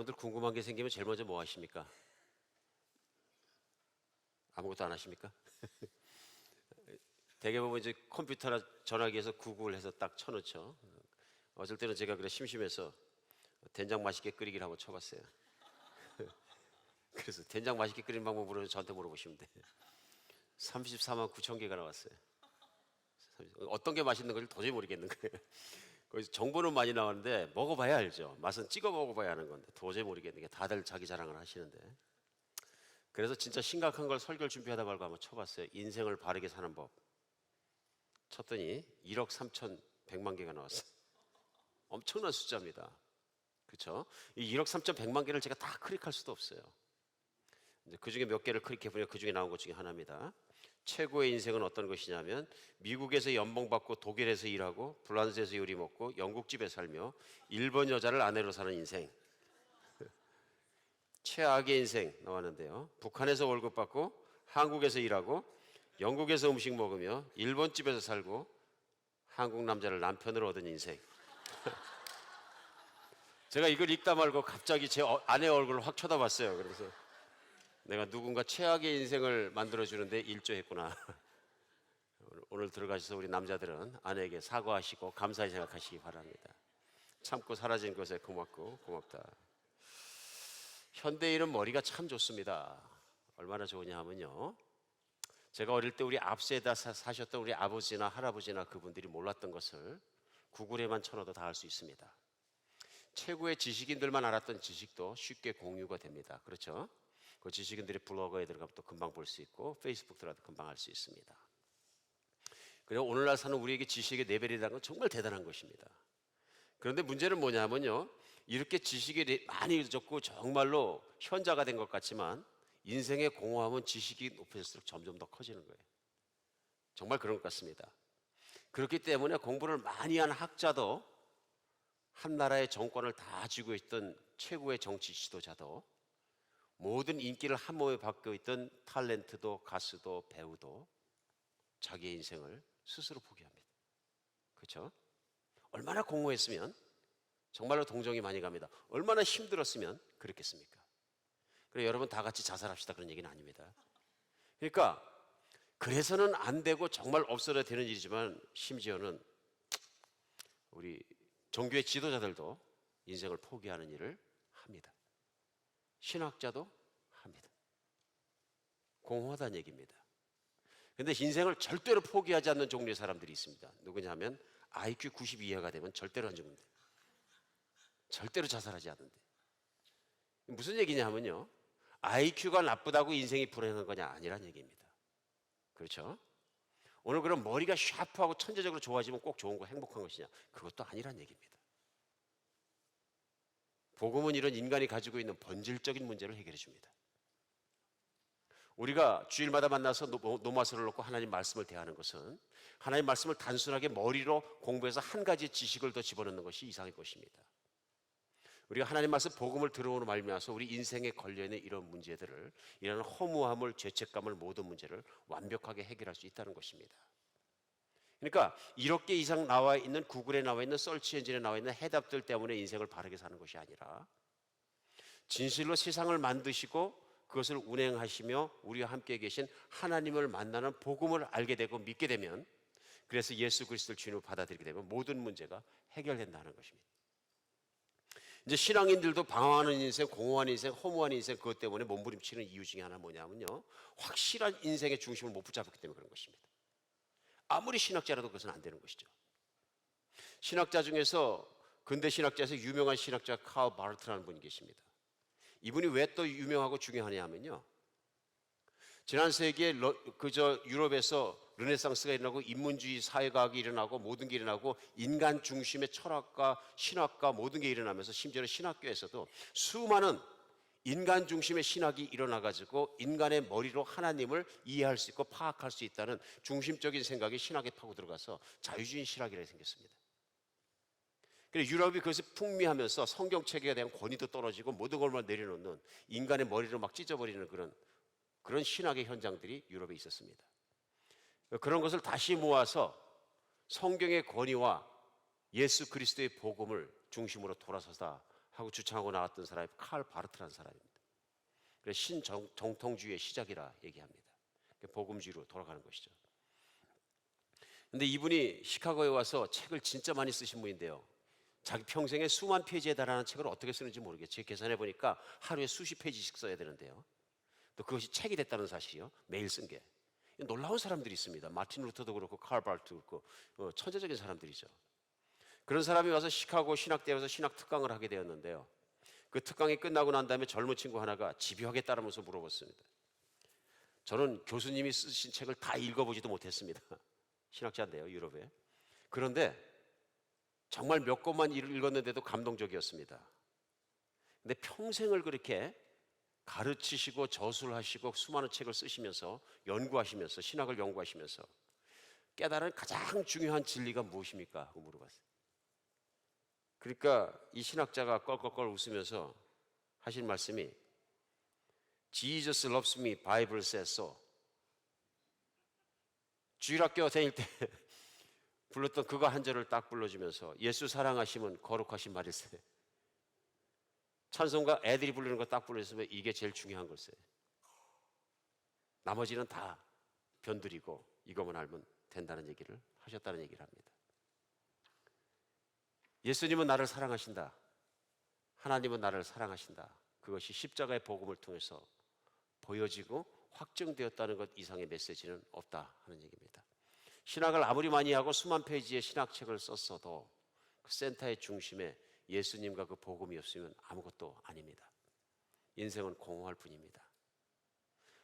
여러분들 궁금한 게 생기면 제일 먼저 뭐 하십니까? 아무것도 안 하십니까? 대개 보면 이제 컴퓨터나 전화기에서 구글 해서 딱 쳐놓죠. 어쩔 때는 제가 그래 심심해서 된장 맛있게 끓이기를 한번 쳐봤어요. 그래서 된장 맛있게 끓이는 방법으로 저한테 물어보시면 돼요. 34만 9천 개가 나왔어요. 어떤 게 맛있는 건지 도저히 모르겠는 거예요. 거기서 정보는 많이 나왔는데 먹어봐야 알죠. 맛은 찍어 먹어봐야 하는 건데 도저히 모르겠는 게 다들 자기 자랑을 하시는데, 그래서 진짜 심각한 걸 설교를 준비하다 말고 한번 쳐봤어요. 인생을 바르게 사는 법 쳤더니 1억 3,100만 개가 나왔어요. 엄청난 숫자입니다. 그렇죠? 이 1억 3,100만 개를 제가 다 클릭할 수도 없어요. 이제 그 중에 몇 개를 클릭해보니까 그 중에 나온 것 중에 하나입니다. 최고의 인생은 어떤 것이냐면 미국에서 연봉 받고 독일에서 일하고 프랑스에서 요리 먹고 영국집에 살며 일본 여자를 아내로 사는 인생. 최악의 인생 나왔는데요. 북한에서 월급 받고 한국에서 일하고 영국에서 음식 먹으며 일본집에서 살고 한국 남자를 남편으로 얻은 인생. 제가 이걸 읽다 말고 갑자기 제 아내 얼굴을 확 쳐다봤어요. 그래서 내가 누군가 최악의 인생을 만들어주는데 일조했구나. 오늘 들어가셔서 우리 남자들은 아내에게 사과하시고 감사히 생각하시기 바랍니다. 참고 사라진 것에 고맙고 고맙다. 현대인은 머리가 참 좋습니다. 얼마나 좋으냐 하면요, 제가 어릴 때 우리 앞세에다 사셨던 우리 아버지나 할아버지나 그분들이 몰랐던 것을 구글에만 쳐넣어도 다 알 수 있습니다. 최고의 지식인들만 알았던 지식도 쉽게 공유가 됩니다. 그렇죠? 그 지식인들의 블로그에 들어가면 또 금방 볼 수 있고 페이스북 들어가도 금방 알 수 있습니다. 그리고 오늘날 사는 우리에게 지식의 레벨이라는 건 정말 대단한 것입니다. 그런데 문제는 뭐냐면요, 이렇게 지식이 많이 잊었고 정말로 현자가 된 것 같지만 인생의 공허함은 지식이 높아질수록 점점 더 커지는 거예요. 정말 그런 것 같습니다. 그렇기 때문에 공부를 많이 한 학자도, 한 나라의 정권을 다 쥐고 있던 최고의 정치 지도자도, 모든 인기를 한 몸에 받고 있던 탤런트도 가수도 배우도 자기의 인생을 스스로 포기합니다. 그렇죠? 얼마나 공허했으면 정말로 동정이 많이 갑니다. 얼마나 힘들었으면 그랬겠습니까? 그래, 여러분 다 같이 자살합시다 그런 얘기는 아닙니다. 그러니까 그래서는 안 되고 정말 없어야 되는 일이지만 심지어는 우리 종교의 지도자들도 인생을 포기하는 일을 합니다. 신학자도 합니다. 공허하다는 얘기입니다. 그런데 인생을 절대로 포기하지 않는 종류의 사람들이 있습니다. 누구냐면 IQ 90 이하가 되면 절대로 안 죽는데, 절대로 자살하지 않는데. 무슨 얘기냐 하면요, IQ가 나쁘다고 인생이 불행한 거냐 아니란 얘기입니다. 그렇죠? 오늘 그럼 머리가 샤프하고 천재적으로 좋아지면 꼭 좋은 거 행복한 것이냐, 그것도 아니란 얘기입니다. 복음은 이런 인간이 가지고 있는 본질적인 문제를 해결해 줍니다. 우리가 주일마다 만나서 노마서를 놓고 하나님 말씀을 대하는 것은 하나님 말씀을 단순하게 머리로 공부해서 한 가지 지식을 더 집어넣는 것이 이상할 것입니다. 우리가 하나님 말씀 복음을 들어오는 말미암아서 우리 인생에 걸려있는 이런 문제들을, 이런 허무함을, 죄책감을, 모든 문제를 완벽하게 해결할 수 있다는 것입니다. 그러니까 이렇게 이상 나와 있는, 구글에 나와 있는, 서치 엔진에 나와 있는 해답들 때문에 인생을 바르게 사는 것이 아니라 진실로 세상을 만드시고 그것을 운행하시며 우리와 함께 계신 하나님을 만나는 복음을 알게 되고 믿게 되면, 그래서 예수 그리스도를 주인으로 받아들이게 되면 모든 문제가 해결된다는 것입니다. 이제 신앙인들도 방황하는 인생, 공허한 인생, 허무한 인생, 그것 때문에 몸부림치는 이유 중에 하나는 뭐냐면요, 확실한 인생의 중심을 못 붙잡았기 때문에 그런 것입니다. 아무리 신학자라도 그것은 안 되는 것이죠. 신학자 중에서, 근대 신학자에서 유명한 신학자 카르 바르트라는 분이 계십니다. 이분이 왜 또 유명하고 중요하냐 하면요, 지난 세기에 유럽에서 르네상스가 일어나고 인문주의 사회과학이 일어나고 모든 게 일어나고 인간 중심의 철학과 신학과 모든 게 일어나면서 심지어는 신학교에서도 수많은 인간 중심의 신학이 일어나가지고 인간의 머리로 하나님을 이해할 수 있고 파악할 수 있다는 중심적인 생각이 신학에 파고 들어가서 자유주의 신학이라고 생겼습니다. 그래서 유럽이 그것을 풍미하면서 성경체계에 대한 권위도 떨어지고 모든 것만 내려놓는, 인간의 머리를 막 찢어버리는 그런 신학의 현장들이 유럽에 있었습니다. 그런 것을 다시 모아서 성경의 권위와 예수 그리스도의 복음을 중심으로 돌아서다 하고 주창하고 나왔던 사람이 칼 바르트라는 사람입니다. 그래서 신정통주의의 시작이라 얘기합니다. 복음주의로 돌아가는 것이죠. 근데 이분이 시카고에 와서 책을 진짜 많이 쓰신 분인데요. 자기 평생에 수만 페이지에 달하는 책을 어떻게 쓰는지 모르겠어요. 제가 계산해 보니까 하루에 수십 페이지씩 써야 되는데요. 또 그것이 책이 됐다는 사실이요. 매일 쓴 게. 놀라운 사람들이 있습니다. 마틴 루터도 그렇고 칼 바르트도 그렇고 천재적인 사람들이죠. 그런 사람이 와서 시카고 신학대에서 신학 특강을 하게 되었는데요. 그 특강이 끝나고 난 다음에 젊은 친구 하나가 집요하게 따르면서 물어봤습니다. 저는 교수님이 쓰신 책을 다 읽어보지도 못했습니다. 신학자인데요, 유럽에. 그런데 정말 몇 권만 읽었는데도 감동적이었습니다. 근데 평생을 그렇게 가르치시고 저술하시고 수많은 책을 쓰시면서 연구하시면서 신학을 연구하시면서 깨달은 가장 중요한 진리가 무엇입니까? 하고 물어봤어요. 그러니까 이 신학자가 껄껄껄 웃으면서 하신 말씀이 Jesus loves me, Bible says so. 주일학교 다닐 때 불렀던 그거 한 절을 딱 불러주면서 예수 사랑하시면 거룩하신 말일세. 찬송가 애들이 부르는 거 딱 불러주면 이게 제일 중요한 걸세. 나머지는 다 변들이고 이것만 알면 된다는 얘기를 하셨다는 얘기를 합니다. 예수님은 나를 사랑하신다. 하나님은 나를 사랑하신다. 그것이 십자가의 복음을 통해서 보여지고 확증되었다는 것 이상의 메시지는 없다 하는 얘기입니다. 신학을 아무리 많이 하고 수만 페이지의 신학책을 썼어도 그 센터의 중심에 예수님과 그 복음이 없으면 아무것도 아닙니다. 인생은 공허할 뿐입니다.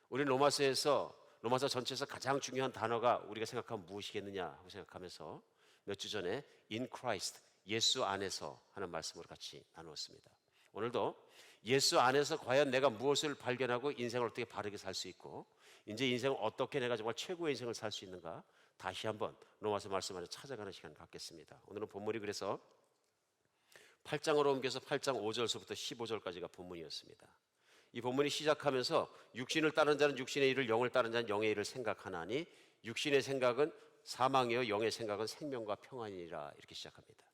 우리 로마서 전체에서 가장 중요한 단어가 우리가 생각하면 무엇이겠느냐 하고 생각하면서 몇 주 전에 In Christ, 예수 안에서 하는 말씀으로 같이 나누었습니다. 오늘도 예수 안에서 과연 내가 무엇을 발견하고 인생을 어떻게 바르게 살 수 있고 이제 인생을 어떻게 내가 정말 최고의 인생을 살 수 있는가 다시 한번 로마서 말씀 안에 찾아가는 시간 갖겠습니다. 오늘은 본문이 그래서 8장으로 옮겨서 8장 5절서부터 15절까지가 본문이었습니다. 이 본문이 시작하면서 육신을 따르는 자는 육신의 일을, 영을 따르는 자는 영의 일을 생각하나니 육신의 생각은 사망이요 영의 생각은 생명과 평안이라 이렇게 시작합니다.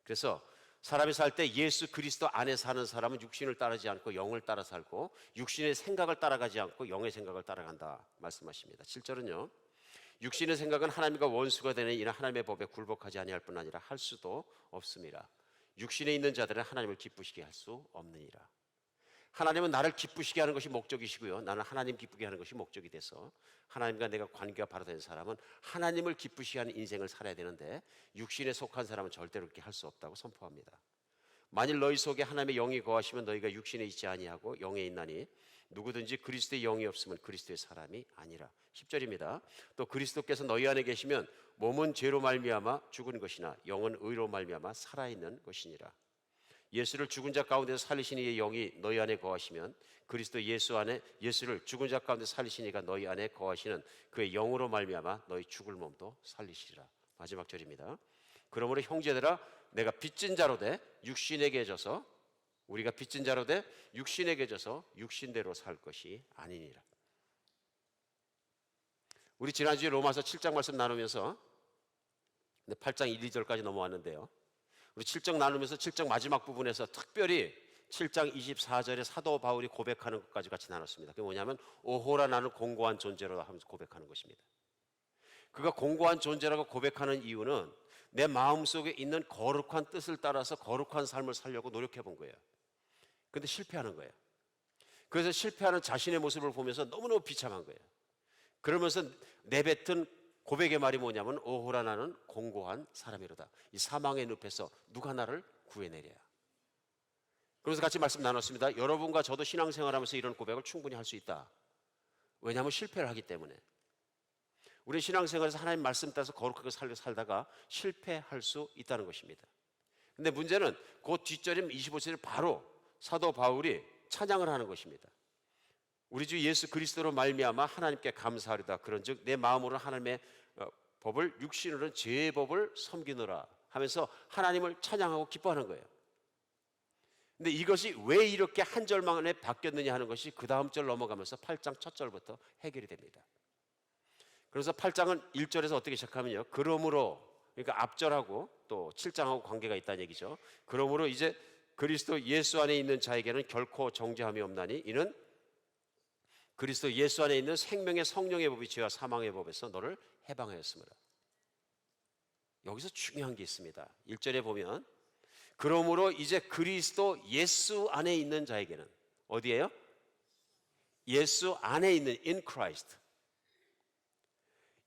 그래서 사람이 살 때 예수 그리스도 안에 사는 사람은 육신을 따르지 않고 영을 따라 살고 육신의 생각을 따라가지 않고 영의 생각을 따라간다 말씀하십니다. 7절은요. 육신의 생각은 하나님과 원수가 되는 이는 하나님의 법에 굴복하지 아니할 뿐 아니라 할 수도 없음이라. 육신에 있는 자들은 하나님을 기쁘시게 할 수 없느니라. 하나님은 나를 기쁘시게 하는 것이 목적이시고요. 나는 하나님 기쁘게 하는 것이 목적이 돼서 하나님과 내가 관계가 바로 된 사람은 하나님을 기쁘시게 하는 인생을 살아야 되는데 육신에 속한 사람은 절대로 그렇게 할 수 없다고 선포합니다. 만일 너희 속에 하나님의 영이 거하시면 너희가 육신에 있지 아니하고 영에 있나니 누구든지 그리스도의 영이 없으면 그리스도의 사람이 아니라. 10절입니다. 또 그리스도께서 너희 안에 계시면 몸은 죄로 말미암아 죽은 것이나 영은 의로 말미암아 살아있는 것이니라. 예수를 죽은 자 가운데서 살리신 이의 영이 너희 안에 거하시면 그리스도 예수 안에 예수를 죽은 자 가운데 살리신 이가 너희 안에 거하시는 그의 영으로 말미암아 너희 죽을 몸도 살리시리라. 마지막 절입니다. 그러므로 형제들아 내가 빚진 자로 돼 육신에게 져서 우리가 빚진 자로 돼 육신에게 져서 육신대로 살 것이 아니니라. 우리 지난주에 로마서 7장 말씀 나누면서 8장 1, 2절까지 넘어왔는데요. 우리 7장 나누면서 7장 마지막 부분에서 특별히 7장 24절에 사도 바울이 고백하는 것까지 같이 나눴습니다. 그게 뭐냐면 오호라 나는 공고한 존재로 하면서 고백하는 것입니다. 그가 공고한 존재라고 고백하는 이유는 내 마음속에 있는 거룩한 뜻을 따라서 거룩한 삶을 살려고 노력해 본 거예요. 그런데 실패하는 거예요. 그래서 실패하는 자신의 모습을 보면서 너무너무 비참한 거예요. 그러면서 내뱉은 고백의 말이 뭐냐면 오호라 나는 공고한 사람이로다. 이 사망의 늪에서 누가 나를 구해내랴. 그래서 같이 말씀 나눴습니다. 여러분과 저도 신앙생활하면서 이런 고백을 충분히 할 수 있다. 왜냐하면 실패를 하기 때문에. 우리 신앙생활에서 하나님 말씀 따라서 거룩하게 살다가 실패할 수 있다는 것입니다. 근데 문제는 그 뒷절인 25절에 바로 사도 바울이 찬양을 하는 것입니다. 우리 주 예수 그리스도로 말미암아 하나님께 감사하리다. 그런즉 내 마음으로 하나님의 법을 육신으로는 죄의 법을 섬기노라 하면서 하나님을 찬양하고 기뻐하는 거예요. 근데 이것이 왜 이렇게 한 절만에 바뀌었느냐 하는 것이 그 다음 절 넘어가면서 8장 첫 절부터 해결이 됩니다. 그래서 8장은 1절에서 어떻게 시작하면요. 그러므로, 그러니까 앞절하고 또 7장하고 관계가 있다는 얘기죠. 그러므로 이제 그리스도 예수 안에 있는 자에게는 결코 정죄함이 없나니 이는 그리스도 예수 안에 있는 생명의 성령의 법이 죄와 사망의 법에서 너를 해방하였습니다. 여기서 중요한 게 있습니다. 1절에 보면 그러므로 이제 그리스도 예수 안에 있는 자에게는 어디예요? 예수 안에 있는 in Christ.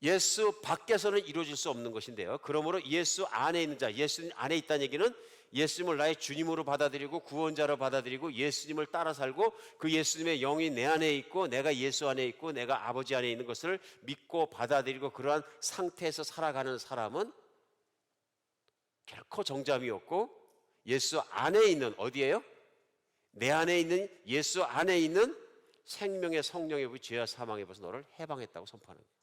예수 밖에서는 이루어질 수 없는 것인데요. 그러므로 예수 안에 있는 자, 예수 안에 있다는 얘기는 예수님을 나의 주님으로 받아들이고 구원자로 받아들이고 예수님을 따라 살고 그 예수님의 영이 내 안에 있고 내가 예수 안에 있고 내가 아버지 안에 있는 것을 믿고 받아들이고 그러한 상태에서 살아가는 사람은 결코 정죄함이 없고 예수 안에 있는 어디예요? 내 안에 있는 예수 안에 있는 생명의 성령의 부 죄와 사망의 법에서 너를 해방했다고 선포하는 거예요.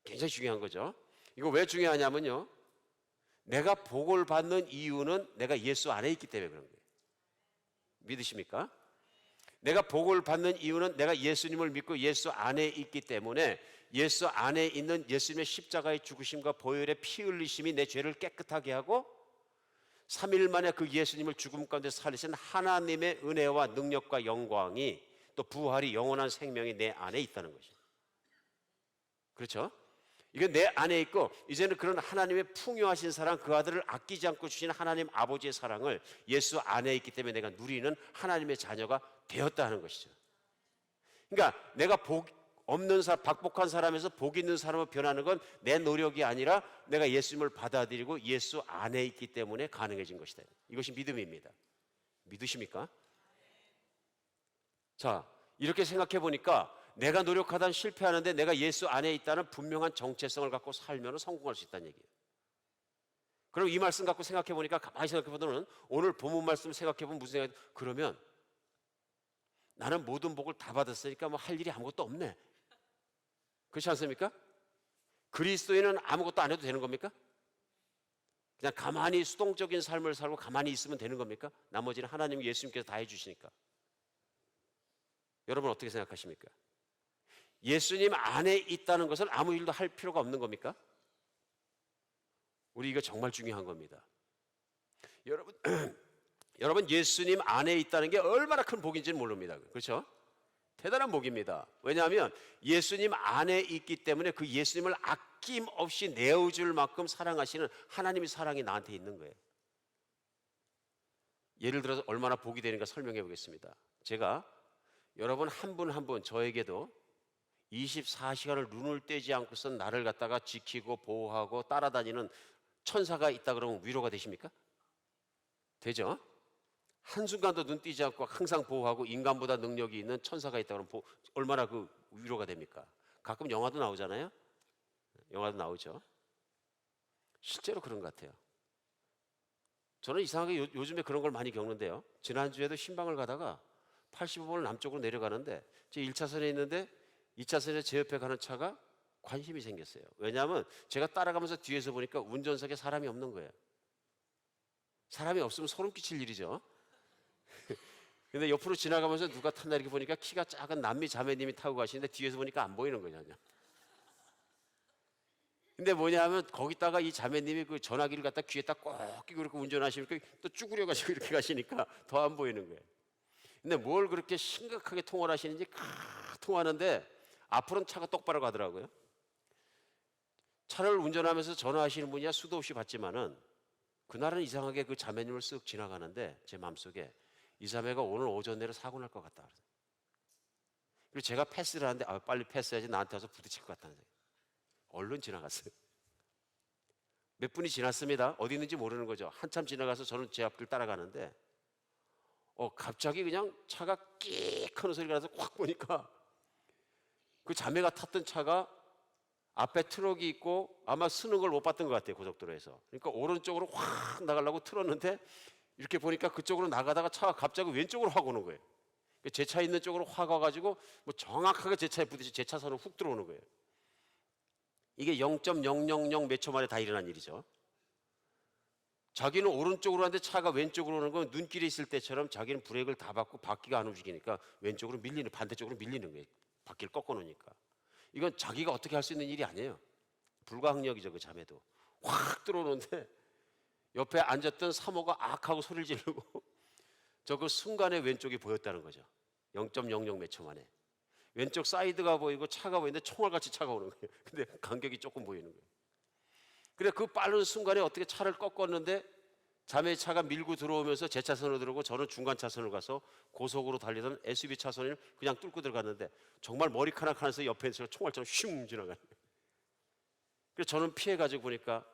굉장히 중요한 거죠. 이거 왜 중요하냐면요. 내가 복을 받는 이유는 내가 예수 안에 있기 때문에 그런 거예요. 믿으십니까? 내가 복을 받는 이유는 내가 예수님을 믿고 예수 안에 있기 때문에 예수 안에 있는 예수님의 십자가의 죽으심과 보혈의 피 흘리심이 내 죄를 깨끗하게 하고 3일 만에 그 예수님을 죽음 가운데 살리신 하나님의 은혜와 능력과 영광이 또 부활이 영원한 생명이 내 안에 있다는 것이죠. 그렇죠? 이게 내 안에 있고 이제는 그런 하나님의 풍요하신 사랑 그 아들을 아끼지 않고 주신 하나님 아버지의 사랑을 예수 안에 있기 때문에 내가 누리는 하나님의 자녀가 되었다는 것이죠. 그러니까 내가 복 없는 사람, 박복한 사람에서 복 있는 사람으로 변하는 건 내 노력이 아니라 내가 예수님을 받아들이고 예수 안에 있기 때문에 가능해진 것이다. 이것이 믿음입니다. 믿으십니까? 자, 이렇게 생각해 보니까 내가 노력하다 실패하는데 내가 예수 안에 있다는 분명한 정체성을 갖고 살면 성공할 수 있다는 얘기예요. 그럼 이 말씀 갖고 생각해 보니까 가만히 생각해 보면 오늘 본문 말씀 생각해 보면 무슨 생각이 그러면 나는 모든 복을 다 받았으니까 뭐 할 일이 아무것도 없네. 그렇지 않습니까? 그리스도인은 아무것도 안 해도 되는 겁니까? 그냥 가만히 수동적인 삶을 살고 가만히 있으면 되는 겁니까? 나머지는 하나님 예수님께서 다 해주시니까. 여러분 어떻게 생각하십니까? 예수님 안에 있다는 것은 아무 일도 할 필요가 없는 겁니까? 우리 이거 정말 중요한 겁니다. 여러분 예수님 안에 있다는 게 얼마나 큰 복인지는 모릅니다. 그렇죠? 대단한 복입니다. 왜냐하면 예수님 안에 있기 때문에 그 예수님을 아낌없이 내어줄 만큼 사랑하시는 하나님의 사랑이 나한테 있는 거예요. 예를 들어서 얼마나 복이 되는가 설명해 보겠습니다. 제가 여러분 한 분 한 분 저에게도 24시간을 눈을 떼지 않고서 나를 갖다가 지키고 보호하고 따라다니는 천사가 있다 그러면 위로가 되십니까? 되죠? 한순간도 눈 띄지 않고 항상 보호하고 인간보다 능력이 있는 천사가 있다 그러면 얼마나 그 위로가 됩니까? 가끔 영화도 나오잖아요. 영화도 나오죠. 실제로 그런 것 같아요. 저는 이상하게 요즘에 그런 걸 많이 겪는데요. 지난주에도 신방을 가다가 85번을 남쪽으로 내려가는데 제 1차선에 있는데 2차선에 제 옆에 가는 차가 관심이 생겼어요. 왜냐하면 제가 따라가면서 뒤에서 보니까 운전석에 사람이 없는 거예요. 사람이 없으면 소름 끼칠 일이죠. 근데 옆으로 지나가면서 누가 탔나 이렇게 보니까 키가 작은 남미 자매님이 타고 가시는데 뒤에서 보니까 안 보이는 거죠. 근데 뭐냐 하면 거기다가 이 자매님이 그 전화기를 갖다 귀에다 꼭 끼고 이렇게 운전하시니까 또 쭈그려 가시고 이렇게 가시니까 더 안 보이는 거예요. 근데 뭘 그렇게 심각하게 통화를 하시는지 통화하는데 앞으로는 차가 똑바로 가더라고요. 차를 운전하면서 전화하시는 분이야 수도 없이 받지만은 그날은 이상하게 그 자매님을 쓱 지나가는데 제 마음속에 이 자매가 오늘 오전 내로 사고 날 것 같다. 그리고 제가 패스를 하는데 빨리 패스해야지 나한테 와서 부딪힐 것 같다는 생각. 얼른 지나갔어요. 몇 분이 지났습니다. 어디 있는지 모르는 거죠. 한참 지나가서 저는 제 앞길 따라가는데 갑자기 그냥 차가 끼익 하는 소리가 나서 확 보니까 그 자매가 탔던 차가 앞에 트럭이 있고 아마 쓰는 걸 못 봤던 것 같아요. 고속도로에서. 그러니까 오른쪽으로 확 나가려고 틀었는데 이렇게 보니까 그쪽으로 나가다가 차가 갑자기 왼쪽으로 확 오는 거예요. 제 차 있는 쪽으로 확 와가지고 뭐 정확하게 제 차에 부딪히 제 차선으로 훅 들어오는 거예요. 이게 0.000 몇 초 만에 다 일어난 일이죠. 자기는 오른쪽으로 하는데 차가 왼쪽으로 오는 건 눈길에 있을 때처럼 자기는 브레이크를 다 밟고 바퀴가 안 움직이니까 왼쪽으로 밀리는 반대쪽으로 밀리는 거예요. 바퀴를 꺾어 놓으니까. 이건 자기가 어떻게 할 수 있는 일이 아니에요. 불가항력이죠. 그 자매도 확 들어오는데 옆에 앉았던 사모가 악하고 소리를 지르고 저 그 순간에 왼쪽이 보였다는 거죠. 0.00 몇 초 만에. 왼쪽 사이드가 보이고 차가 보이는데 총알같이 차가 오는 거예요. 근데 간격이 조금 보이는 거예요. 그래 그 빠른 순간에 어떻게 차를 꺾었는데 자매의 차가 밀고 들어오면서 제 차선으로 들어오고 저는 중간 차선으로 가서 고속으로 달리던 SUV 차선을 그냥 뚫고 들어갔는데 정말 머리카락 하나에서 옆에 있는 총알처럼 슝 지나가는 거예요. 그래서 저는 피해가지고 보니까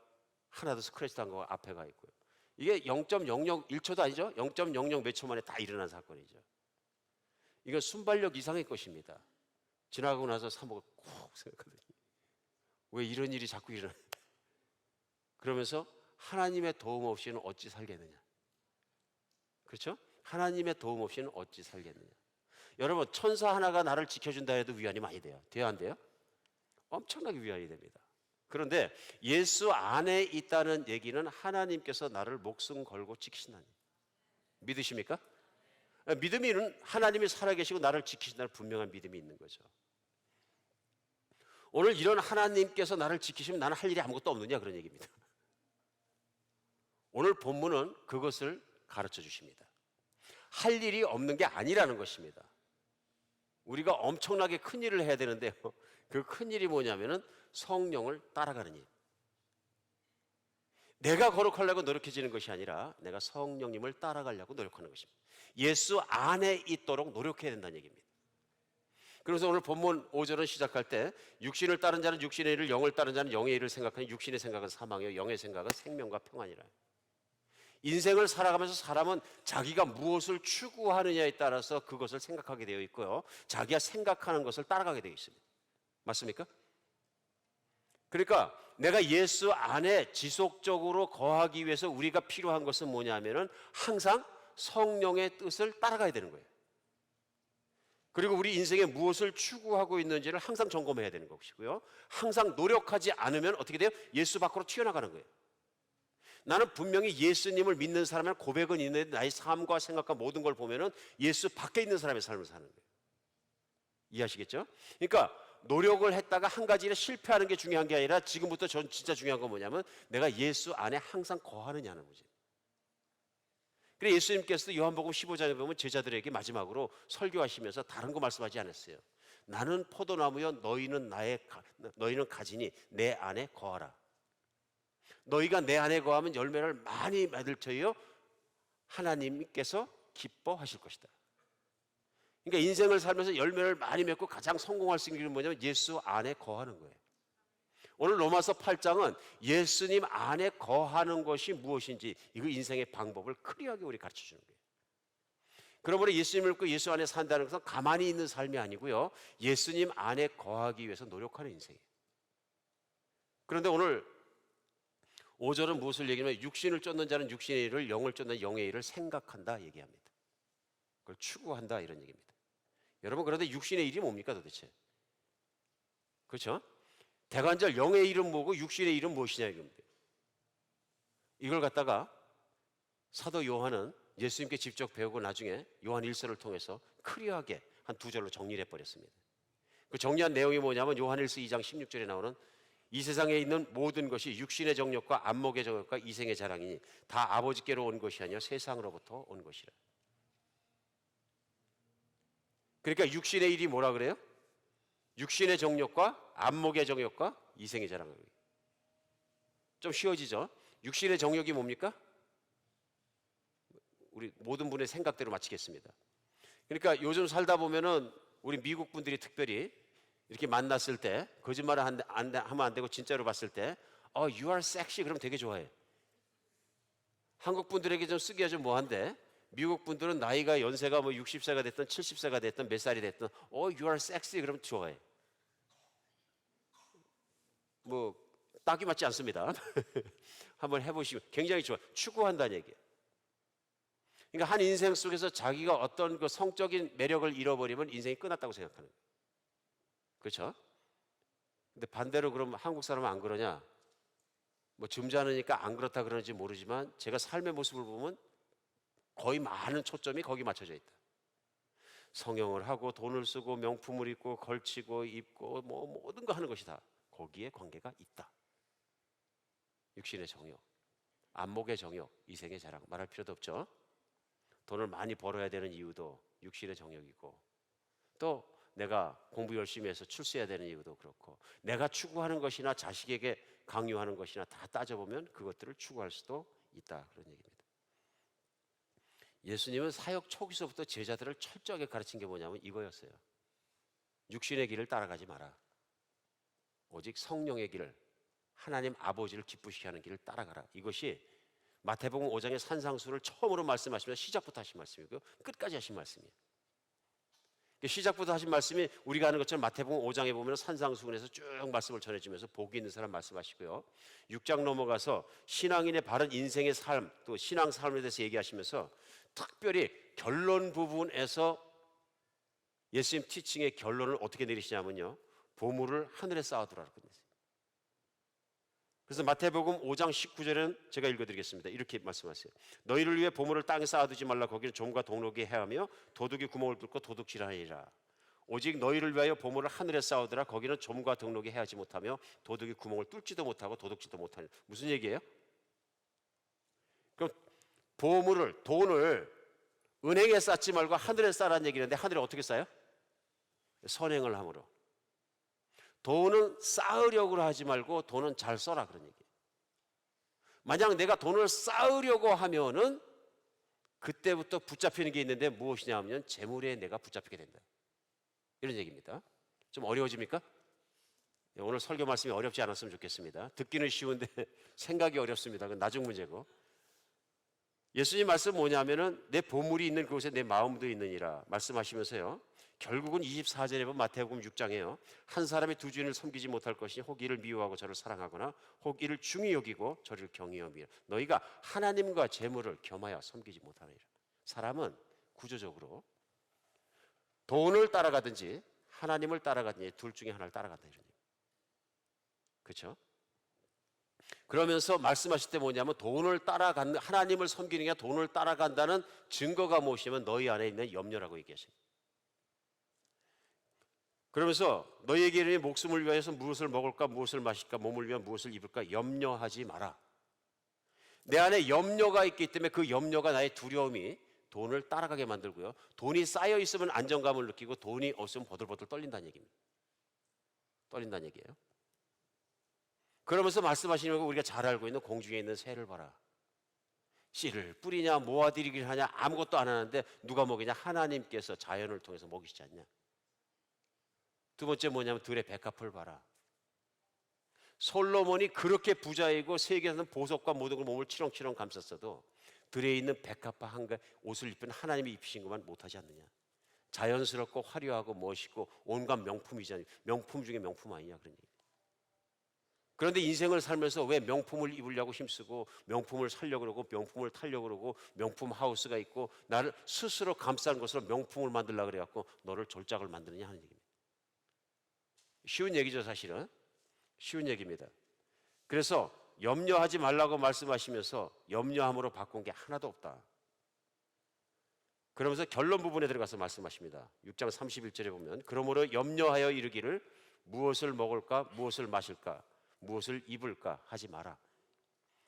하나도 스크래치 단 거 앞에 가 있고요. 이게 0.001초도 아니죠? 0.00 몇 초 만에 다 일어난 사건이죠. 이건 순발력 이상의 것입니다. 지나가고 나서 사모가 콕 생각하더니 왜 이런 일이 자꾸 일어나? 그러면서 하나님의 도움 없이는 어찌 살겠느냐? 그렇죠? 하나님의 도움 없이는 어찌 살겠느냐? 여러분 천사 하나가 나를 지켜준다 해도 위안이 많이 돼요. 돼요 안 돼요? 엄청나게 위안이 됩니다. 그런데 예수 안에 있다는 얘기는 하나님께서 나를 목숨 걸고 지키신다니. 믿으십니까? 믿음이는 하나님이 살아계시고 나를 지키신다는 분명한 믿음이 있는 거죠. 오늘 이런 하나님께서 나를 지키시면 나는 할 일이 아무것도 없느냐 그런 얘기입니다. 오늘 본문은 그것을 가르쳐 주십니다. 할 일이 없는 게 아니라는 것입니다. 우리가 엄청나게 큰 일을 해야 되는데요. 그 큰 일이 뭐냐면은 성령을 따라가는 일. 내가 거룩하려고 노력해지는 것이 아니라 내가 성령님을 따라가려고 노력하는 것입니다. 예수 안에 있도록 노력해야 된다는 얘기입니다. 그래서 오늘 본문 5절은 시작할 때 육신을 따른 자는 육신의 일을, 영을 따른 자는 영의 일을 생각하니 육신의 생각은 사망이요 영의 생각은 생명과 평안이라. 인생을 살아가면서 사람은 자기가 무엇을 추구하느냐에 따라서 그것을 생각하게 되어 있고요. 자기가 생각하는 것을 따라가게 되어 있습니다. 맞습니까? 그러니까 내가 예수 안에 지속적으로 거하기 위해서 우리가 필요한 것은 뭐냐면은 항상 성령의 뜻을 따라가야 되는 거예요. 그리고 우리 인생에 무엇을 추구하고 있는지를 항상 점검해야 되는 것이고요. 항상 노력하지 않으면 어떻게 돼요? 예수 밖으로 튀어나가는 거예요. 나는 분명히 예수님을 믿는 사람은 고백은 있는데 나의 삶과 생각과 모든 걸 보면은 예수 밖에 있는 사람의 삶을 사는 거예요. 이해하시겠죠? 그러니까 노력을 했다가 한 가지를 실패하는 게 중요한 게 아니라 지금부터 전 진짜 중요한 건 뭐냐면 내가 예수 안에 항상 거하느냐는 거지. 그래서 예수님께서도 요한복음 15장에 보면 제자들에게 마지막으로 설교하시면서 다른 거 말씀하지 않았어요. 나는 포도나무여 너희는 가지니 내 안에 거하라. 너희가 내 안에 거하면 열매를 많이 맺을 터이요 하나님께서 기뻐하실 것이다. 그러니까 인생을 살면서 열매를 많이 맺고 가장 성공할 수 있는 길은 뭐냐면 예수 안에 거하는 거예요. 오늘 로마서 8장은 예수님 안에 거하는 것이 무엇인지 이거 인생의 방법을 클리어하게 우리 가르쳐 주는 거예요. 그러므로 예수님을 믿고 예수 안에 산다는 것은 가만히 있는 삶이 아니고요. 예수님 안에 거하기 위해서 노력하는 인생이에요. 그런데 오늘 5절은 무엇을 얘기하냐면 육신을 쫓는 자는 육신의 일을, 영을 쫓는 영의 일을 생각한다 얘기합니다. 그걸 추구한다 이런 얘기입니다. 여러분 그런데 육신의 일이 뭡니까 도대체? 그렇죠? 대관절 영의 일은 뭐고 육신의 일은 무엇이냐 이겁니다. 이걸 갖다가 사도 요한은 예수님께 직접 배우고 나중에 요한 1서를 통해서 클리어하게 한 2절로 정리를 해버렸습니다. 그 정리한 내용이 뭐냐면 요한 1서 2장 16절에 나오는 이 세상에 있는 모든 것이 육신의 정욕과 안목의 정욕과 이생의 자랑이니 다 아버지께로 온 것이 아니라 세상으로부터 온 것이라. 그러니까 육신의 일이 뭐라 그래요? 육신의 정욕과 안목의 정욕과 이생의 자랑. 좀 쉬워지죠? 육신의 정욕이 뭡니까? 우리 모든 분의 생각대로 마치겠습니다. 그러니까 요즘 살다 보면은 우리 미국 분들이 특별히 이렇게 만났을 때 거짓말을 하면 안 되고 진짜로 봤을 때 you are sexy 그러면 되게 좋아해. 한국 분들에게 좀 쓰기가 좀 뭐한데 미국 분들은 나이가 연세가 뭐 60세가 됐든 70세가 됐든 몇 살이 됐든 you are sexy 그러면 좋아해. 뭐 딱이 맞지 않습니다. 한번 해보시면 굉장히 좋아. 추구한다는 얘기예요. 그러니까 한 인생 속에서 자기가 어떤 그 성적인 매력을 잃어버리면 인생이 끝났다고 생각하는 거예요. 그렇죠? 근데 반대로 그럼 한국 사람은 안 그러냐? 뭐 점잖으니까 안 그렇다 그러는지 모르지만 제가 삶의 모습을 보면 거의 많은 초점이 거기 맞춰져 있다. 성형을 하고 돈을 쓰고 명품을 입고 걸치고 입고 뭐 모든 거 하는 것이 다 거기에 관계가 있다. 육신의 정욕. 안목의 정욕, 이생의 자랑 말할 필요도 없죠. 돈을 많이 벌어야 되는 이유도 육신의 정욕이고, 또 내가 공부 열심히 해서 출세해야 되는 이유도 그렇고, 내가 추구하는 것이나 자식에게 강요하는 것이나 다 따져보면 그것들을 추구할 수도 있다, 그런 얘기입니다. 예수님은 사역 초기서부터 제자들을 철저하게 가르친 게 뭐냐면 이거였어요. 육신의 길을 따라가지 마라. 오직 성령의 길을, 하나님 아버지를 기쁘시게 하는 길을 따라가라. 이것이 마태복음 5장의 산상수를 처음으로 말씀하시면서 시작부터 하신 말씀이고요, 끝까지 하신 말씀이에요. 시작부터 하신 말씀이 우리가 아는 것처럼 마태복음 5장에 보면 산상수훈에서 쭉 말씀을 전해주면서 복이 있는 사람 말씀하시고요, 6장 넘어가서 신앙인의 바른 인생의 삶, 또 신앙 삶에 대해서 얘기하시면서 특별히 결론 부분에서 예수님 티칭의 결론을 어떻게 내리시냐면요, 보물을 하늘에 쌓아두라고 했어요. 그래서 마태복음 5장 19절은 제가 읽어드리겠습니다. 이렇게 말씀하세요. 너희를 위해 보물을 땅에 쌓아두지 말라. 거기는 좀과 동록이 해하며 도둑이 구멍을 뚫고 도둑질하니라. 오직 너희를 위하여 보물을 하늘에 쌓아두라. 거기는 좀과 동록이 해하지 못하며 도둑이 구멍을 뚫지도 못하고 도둑질도 못하니. 무슨 얘기예요? 그럼 보물을, 돈을 은행에 쌓지 말고 하늘에 쌓으라는 얘기인데, 하늘에 어떻게 쌓아요? 선행을 함으로. 돈은 쌓으려고 하지 말고 돈은 잘 써라, 그런 얘기예요. 만약 내가 돈을 쌓으려고 하면은 그때부터 붙잡히는 게 있는데 무엇이냐 하면 재물에 내가 붙잡히게 된다, 이런 얘기입니다. 좀 어려워집니까? 오늘 설교 말씀이 어렵지 않았으면 좋겠습니다. 듣기는 쉬운데 생각이 어렵습니다. 그건 나중 문제고. 예수님 말씀 뭐냐면은 내 보물이 있는 그곳에 내 마음도 있느니라 말씀하시면서요, 결국은 24절에 보면 마태복음 6장에요, 한 사람이 두 주인을 섬기지 못할 것이니 혹 이를 미워하고 저를 사랑하거나 혹 이를 중히 여기고 저를 경외하며 너희가 하나님과 재물을 겸하여 섬기지 못하느니라. 사람은 구조적으로 돈을 따라가든지 하나님을 따라가든지 둘 중에 하나를 따라간다, 이런 얘기예요. 그렇죠? 그러면서 말씀하실 때 뭐냐면 돈을 따라간, 하나님을 섬기는 게 돈을 따라간다는 증거가 무엇이냐면 너희 안에 있는 염려라고 얘기하십니다. 그러면서 너희에게 목숨을 위하여서 무엇을 먹을까, 무엇을 마실까, 몸을 위하여 무엇을 입을까 염려하지 마라. 내 안에 염려가 있기 때문에 그 염려가 나의 두려움이 돈을 따라가게 만들고요, 돈이 쌓여 있으면 안정감을 느끼고 돈이 없으면 버들버들 떨린다는 얘기입니다. 떨린다는 얘기예요. 그러면서 말씀하시는 거, 우리가 잘 알고 있는 공중에 있는 새를 봐라. 씨를 뿌리냐 모아들이기를 하냐 아무것도 안 하는데 누가 먹이냐? 하나님께서 자연을 통해서 먹이시지 않냐? 두 번째 뭐냐면 들의 백합을 봐라. 솔로몬이 그렇게 부자이고 세계에서는 보석과 모든 걸 몸을 치렁치렁 감쌌어도 들에 있는 백합화 한 가지 옷을 입힌 하나님이 입히신 것만 못하지 않느냐? 자연스럽고 화려하고 멋있고 온갖 명품이잖아요. 명품 중에 명품 아니냐, 그런 얘기. 그런데 인생을 살면서 왜 명품을 입으려고 힘쓰고 명품을 살려고 그러고 명품을 타려고 그러고 명품 하우스가 있고 나를 스스로 감싼 것으로 명품을 만들려고 그래갖고 너를 졸작을 만드느냐 하는 얘기입니다. 쉬운 얘기죠, 사실은. 쉬운 얘기입니다. 그래서 염려하지 말라고 말씀하시면서 염려함으로 바꾼 게 하나도 없다. 그러면서 결론 부분에 들어가서 말씀하십니다. 6장 31절에 보면 그러므로 염려하여 이르기를 무엇을 먹을까, 무엇을 마실까, 무엇을 입을까 하지 마라.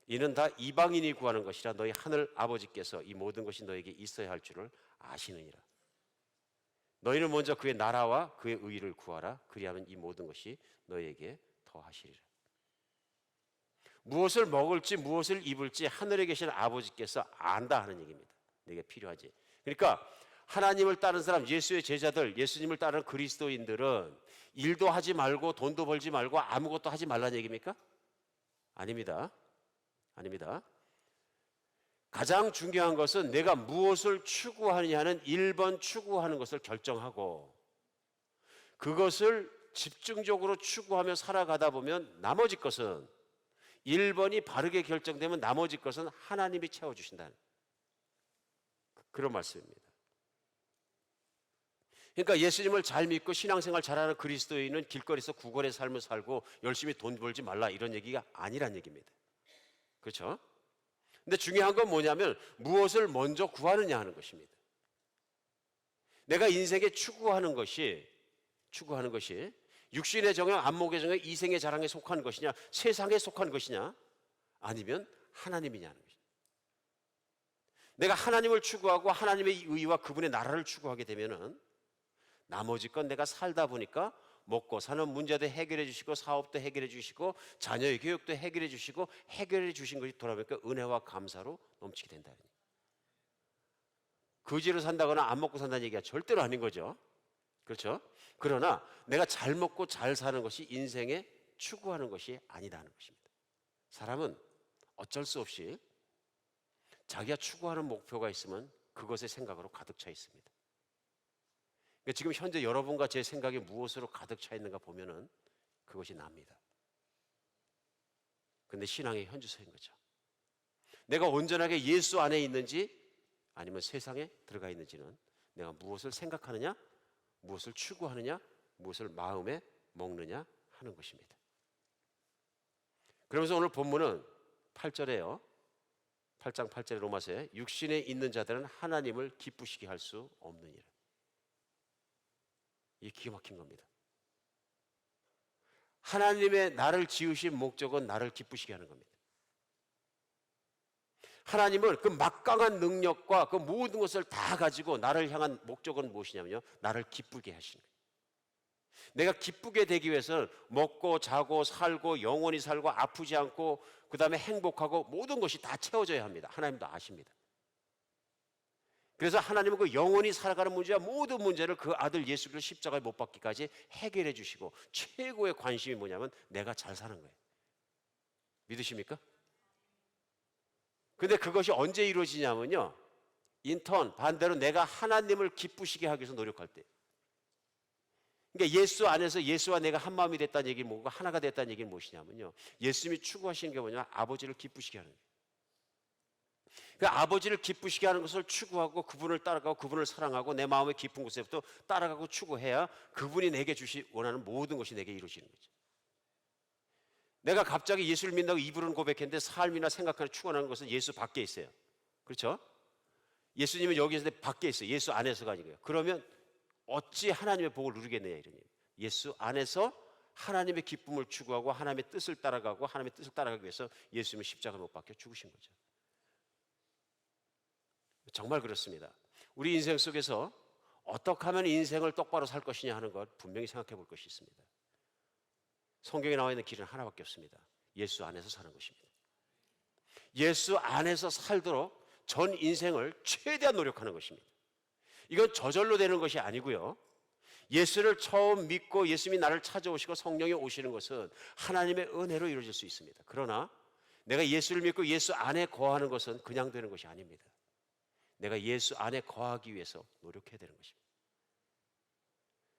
이는 다 이방인이 구하는 것이라 너희 하늘 아버지께서 이 모든 것이 너에게 있어야 할 줄을 아시느니라. 너희는 먼저 그의 나라와 그의 의를 구하라. 그리하면 이 모든 것이 너에게 더하시리라. 무엇을 먹을지 무엇을 입을지 하늘에 계신 아버지께서 안다 하는 얘기입니다. 내게 필요하지. 그러니까 하나님을 따르는 사람, 예수의 제자들, 예수님을 따르는 그리스도인들은 일도 하지 말고 돈도 벌지 말고 아무것도 하지 말라는 얘기입니까? 아닙니다. 아닙니다. 가장 중요한 것은 내가 무엇을 추구하느냐는 1번 추구하는 것을 결정하고 그것을 집중적으로 추구하며 살아가다 보면 나머지 것은 1번이 바르게 결정되면 나머지 것은 하나님이 채워주신다는 그런 말씀입니다. 그러니까 예수님을 잘 믿고 신앙생활 잘하는 그리스도인은 길거리에서 구걸의 삶을 살고 열심히 돈 벌지 말라 이런 얘기가 아니란 얘기입니다. 그렇죠? 근데 중요한 건 뭐냐면 무엇을 먼저 구하느냐 하는 것입니다. 내가 인생에 추구하는 것이 육신의 정욕, 안목의 정욕, 이생의 자랑에 속한 것이냐 세상에 속한 것이냐 아니면 하나님이냐는 것입니다. 내가 하나님을 추구하고 하나님의 의와 그분의 나라를 추구하게 되면은 나머지 건 내가 살다 보니까 먹고 사는 문제도 해결해 주시고 사업도 해결해 주시고 자녀의 교육도 해결해 주시고 해결해 주신 것이 돌아보니까 은혜와 감사로 넘치게 된다는 얘기예요. 거지로 산다거나 안 먹고 산다는 얘기가 절대로 아닌 거죠. 그렇죠? 그러나 내가 잘 먹고 잘 사는 것이 인생의 추구하는 것이 아니라는 것입니다. 사람은 어쩔 수 없이 자기가 추구하는 목표가 있으면 그것의 생각으로 가득 차 있습니다. 그러니까 지금 현재 여러분과 제 생각이 무엇으로 가득 차 있는가 보면은 그것이 납니다. 근데 신앙의 현주소인 거죠. 내가 온전하게 예수 안에 있는지 아니면 세상에 들어가 있는지는 내가 무엇을 생각하느냐, 무엇을 추구하느냐, 무엇을 마음에 먹느냐 하는 것입니다. 그러면서 오늘 본문은 8절에요. 8장 8절의 로마서에 육신에 있는 자들은 하나님을 기쁘시게 할 수 없느니라. 이게 기가 막힌 겁니다. 하나님의 나를 지으신 목적은 나를 기쁘시게 하는 겁니다. 하나님은 그 막강한 능력과 그 모든 것을 다 가지고 나를 향한 목적은 무엇이냐면요, 나를 기쁘게 하시는 거예요. 내가 기쁘게 되기 위해서는 먹고 자고 살고 영원히 살고 아프지 않고 그 다음에 행복하고 모든 것이 다 채워져야 합니다. 하나님도 아십니다. 그래서 하나님은 그 영원히 살아가는 문제와 모든 문제를 그 아들 예수 그리스도 십자가에 못 박기까지 해결해 주시고 최고의 관심이 뭐냐면 내가 잘 사는 거예요. 믿으십니까? 근데 그것이 언제 이루어지냐면요, 인턴 반대로 내가 하나님을 기쁘시게 하기 위해서 노력할 때. 그러니까 예수 안에서 예수와 내가 한 마음이 됐다는 얘기는 뭐고 하나가 됐다는 얘기는 무엇이냐면요, 예수님이 추구하시는 게 뭐냐, 아버지를 기쁘시게 하는 거예요. 그 아버지를 기쁘시게 하는 것을 추구하고 그분을 따라가고 그분을 사랑하고 내 마음의 깊은 곳에부터 따라가고 추구해야 그분이 내게 원하는 모든 것이 내게 이루어지는 거죠. 내가 갑자기 예수를 믿는다고 입으로는 고백했는데 삶이나 생각하는 추구하는 것은 예수 밖에 있어요. 그렇죠? 예수님은 여기서 밖에 있어요. 예수 안에서가 아니고요. 그러면 어찌 하나님의 복을 누리겠느냐 이런 얘기예요. 예수 안에서 하나님의 기쁨을 추구하고 하나님의 뜻을 따라가고 하나님의 뜻을 따라가기 위해서 예수님은 십자가를 못 박혀 죽으신 거죠. 정말 그렇습니다. 우리 인생 속에서 어떻게 하면 인생을 똑바로 살 것이냐 하는 것 분명히 생각해 볼 것이 있습니다. 성경에 나와 있는 길은 하나밖에 없습니다. 예수 안에서 사는 것입니다. 예수 안에서 살도록 전 인생을 최대한 노력하는 것입니다. 이건 저절로 되는 것이 아니고요, 예수를 처음 믿고 예수님이 나를 찾아오시고 성령이 오시는 것은 하나님의 은혜로 이루어질 수 있습니다. 그러나 내가 예수를 믿고 예수 안에 거하는 것은 그냥 되는 것이 아닙니다. 내가 예수 안에 거하기 위해서 노력해야 되는 것입니다.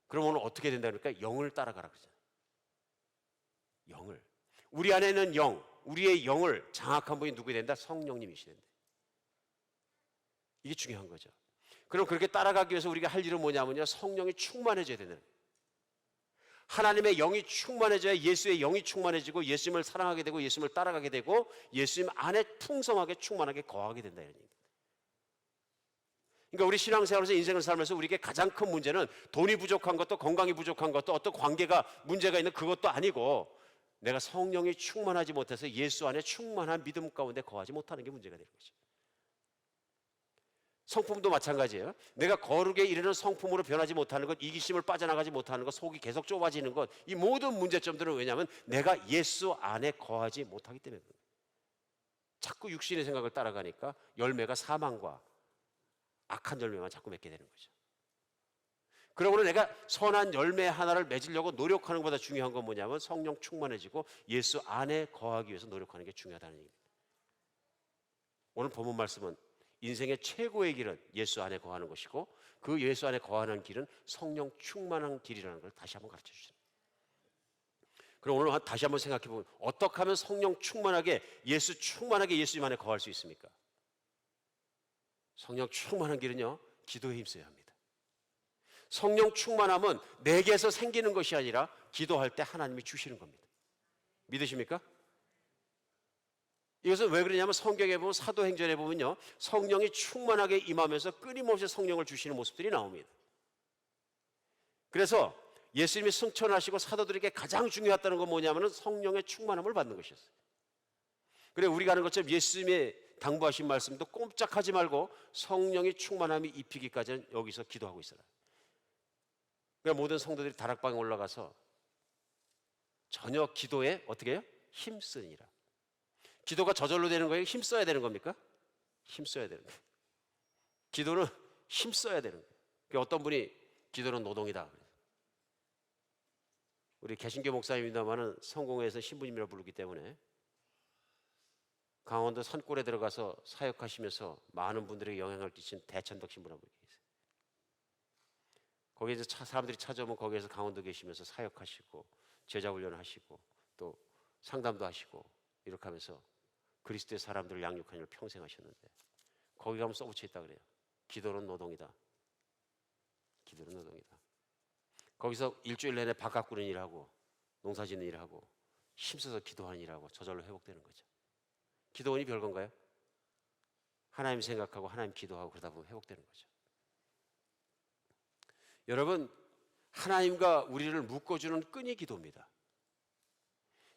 그럼 오늘 어떻게 된다 그러니까 영을 따라가라 그러잖아요. 영을. 우리 안에 있는 영, 우리의 영을 장악한 분이 누구야 된다? 성령님이시된다. 이게 중요한 거죠. 그럼 그렇게 따라가기 위해서 우리가 할 일은 뭐냐면요, 성령이 충만해져야 되는 거예요. 하나님의 영이 충만해져야 예수의 영이 충만해지고 예수님을 사랑하게 되고 예수님을 따라가게 되고 예수님 안에 풍성하게 충만하게 거하게 된다 이런 얘기입니다. 그러니까 우리 신앙생활에서 인생을 살면서 우리에게 가장 큰 문제는 돈이 부족한 것도 건강이 부족한 것도 어떤 관계가 문제가 있는 그것도 아니고 내가 성령이 충만하지 못해서 예수 안에 충만한 믿음 가운데 거하지 못하는 게 문제가 되는 거죠. 성품도 마찬가지예요. 내가 거룩에 이르는 성품으로 변하지 못하는 것, 이기심을 빠져나가지 못하는 것, 속이 계속 좁아지는 것, 이 모든 문제점들은 왜냐하면 내가 예수 안에 거하지 못하기 때문입니다. 자꾸 육신의 생각을 따라가니까 열매가 사망과 악한 열매만 자꾸 맺게 되는 거죠. 그러므로 내가 선한 열매 하나를 맺으려고 노력하는 것보다 중요한 건 뭐냐면 성령 충만해지고 예수 안에 거하기 위해서 노력하는 게 중요하다는 얘기입니다. 오늘 본문 말씀은 인생의 최고의 길은 예수 안에 거하는 것이고 그 예수 안에 거하는 길은 성령 충만한 길이라는 걸 다시 한번 가르쳐 주시죠. 그럼 오늘 다시 한번 생각해 보면 어떻게 하면 성령 충만하게 예수 충만하게 예수님 안에 거할 수 있습니까? 성령 충만한 길은요, 기도에 힘써야 합니다. 성령 충만함은 내게서 생기는 것이 아니라 기도할 때 하나님이 주시는 겁니다. 믿으십니까? 이것은 왜 그러냐면 성경에 보면 사도행전에 보면요, 성령이 충만하게 임하면서 끊임없이 성령을 주시는 모습들이 나옵니다. 그래서 예수님이 승천하시고 사도들에게 가장 중요했다는 건 뭐냐면 성령의 충만함을 받는 것이었어요. 그래 우리가 하는 것처럼 예수님의 당부하신 말씀도 꼼짝하지 말고 성령의 충만함이 입히기까지는 여기서 기도하고 있어라. 그러니까 모든 성도들이 다락방에 올라가서 전혀 기도에 어떻게 해요? 힘쓰니라. 기도가 저절로 되는 거예요? 힘써야 되는 겁니까? 힘써야 되는 거예요. 기도는 힘써야 되는 거예요. 그러니까 어떤 분이 기도는 노동이다. 우리 개신교 목사님입니다마는 성공회에서 신부님이라 부르기 때문에 강원도 산골에 들어가서 사역하시면서 많은 분들에게 영향을 끼친 대천덕 신부라고 계세요. 거기에 사람들이 찾아오면 거기에서 강원도 계시면서 사역하시고 제자 훈련을 하시고 또 상담도 하시고 이렇게 하면서 그리스도의 사람들을 양육하는 일을 평생 하셨는데 거기 가면 써붙여 있다 그래요. 기도는 노동이다. 기도는 노동이다. 거기서 일주일 내내 밥 가꾸는 일하고 농사 짓는 일하고 힘써서 기도하는 일하고 저절로 회복되는 거죠. 기도원이 별건가요? 하나님 생각하고 하나님 기도하고 그러다 보면 회복되는 거죠. 여러분, 하나님과 우리를 묶어주는 끈이 기도입니다.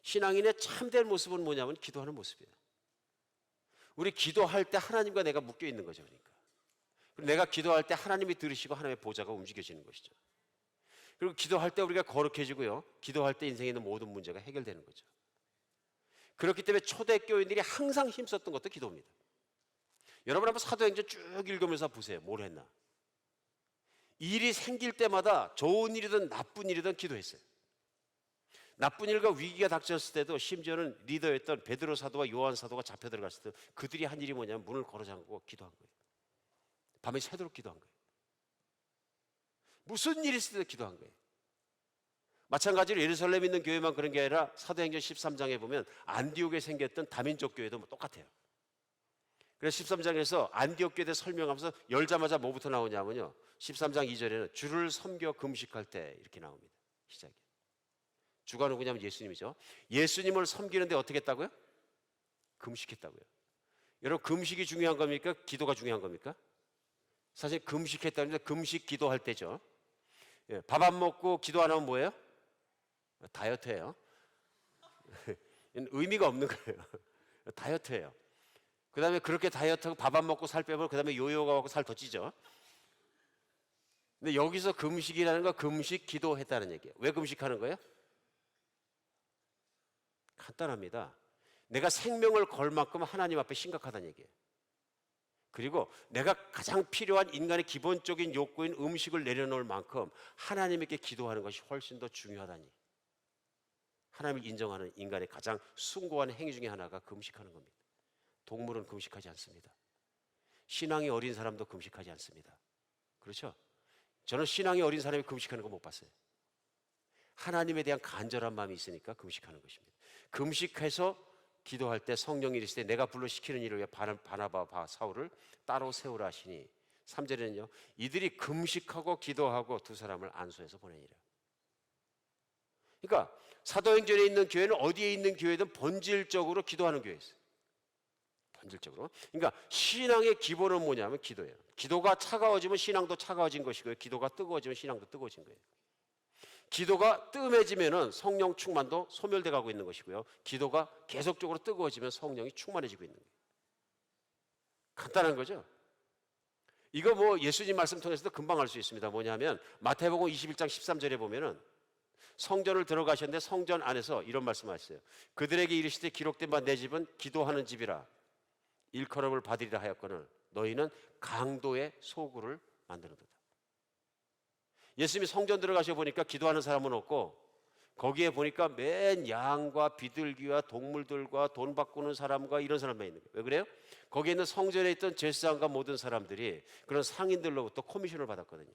신앙인의 참된 모습은 뭐냐면 기도하는 모습이에요. 우리 기도할 때 하나님과 내가 묶여 있는 거죠. 그러니까 내가 기도할 때 하나님이 들으시고 하나님의 보좌가 움직여지는 것이죠. 그리고 기도할 때 우리가 거룩해지고요. 기도할 때 인생에 있는 모든 문제가 해결되는 거죠. 그렇기 때문에 초대교인들이 항상 힘썼던 것도 기도입니다. 여러분 한번 사도행전 쭉 읽으면서 보세요. 뭘 했나? 일이 생길 때마다 좋은 일이든 나쁜 일이든 기도했어요. 나쁜 일과 위기가 닥쳤을 때도 심지어는 리더였던 베드로 사도와 요한 사도가 잡혀 들어갔을 때 그들이 한 일이 뭐냐면 문을 걸어 잠그고 기도한 거예요. 밤에 새도록 기도한 거예요. 무슨 일이 있을 때도 기도한 거예요. 마찬가지로 예루살렘에 있는 교회만 그런 게 아니라 사도행전 13장에 보면 안디옥에 생겼던 다민족 교회도 똑같아요. 그래서 13장에서 안디옥 교회에 대해 설명하면서 열자마자 뭐부터 나오냐면요. 13장 2절에는 주를 섬겨 금식할 때 이렇게 나옵니다. 시작이. 주가 누구냐면 예수님이죠. 예수님을 섬기는데 어떻게 했다고요? 금식했다고요. 여러분 금식이 중요한 겁니까? 기도가 중요한 겁니까? 사실 금식했다는 게 금식 기도할 때죠. 밥 안 먹고 기도 안 하면 뭐예요? 다이어트예요. 의미가 없는 거예요. 다이어트예요. 그 다음에 그렇게 다이어트하고 밥 안 먹고 살 빼면 그 다음에 요요가 오고 살 더 찌죠. 근데 여기서 금식이라는 건 금식 기도했다는 얘기예요. 왜 금식하는 거예요? 간단합니다. 내가 생명을 걸 만큼 하나님 앞에 심각하다는 얘기예요. 그리고 내가 가장 필요한 인간의 기본적인 욕구인 음식을 내려놓을 만큼 하나님께 기도하는 것이 훨씬 더 중요하다니. 하나님을 인정하는 인간의 가장 숭고한 행위 중에 하나가 금식하는 겁니다. 동물은 금식하지 않습니다. 신앙이 어린 사람도 금식하지 않습니다. 그렇죠? 저는 신앙이 어린 사람이 금식하는 거 못 봤어요. 하나님에 대한 간절한 마음이 있으니까 금식하는 것입니다. 금식해서 기도할 때 성령이 이르시되 내가 불러 시키는 일을 위해 바나바와 사울을 따로 세우라 하시니 3절에는요. 이들이 금식하고 기도하고 두 사람을 안수해서 보내니라. 그러니까 사도행전에 있는 교회는 어디에 있는 교회든 본질적으로 기도하는 교회에 있어요. 본질적으로. 그러니까 신앙의 기본은 뭐냐면 기도예요. 기도가 차가워지면 신앙도 차가워진 것이고요. 기도가 뜨거워지면 신앙도 뜨거워진 거예요. 기도가 뜸해지면 성령 충만도 소멸돼 가고 있는 것이고요. 기도가 계속적으로 뜨거워지면 성령이 충만해지고 있는 거예요. 간단한 거죠. 이거 뭐 예수님 말씀 통해서도 금방 알 수 있습니다. 뭐냐면 마태복음 21장 13절에 보면은 성전을 들어가셨는데 성전 안에서 이런 말씀하셨어요. 그들에게 이르시되 기록된 바 내 집은 기도하는 집이라 일컬음을 받으리라 하였거늘 너희는 강도의 소굴을 만드는도다. 예수님이 성전 들어가셔 보니까 기도하는 사람은 없고 거기에 보니까 맨 양과 비둘기와 동물들과 돈 바꾸는 사람과 이런 사람만 있는 거예요. 왜 그래요? 거기에 있는 성전에 있던 제사장과 모든 사람들이 그런 상인들로부터 코미션을 받았거든요.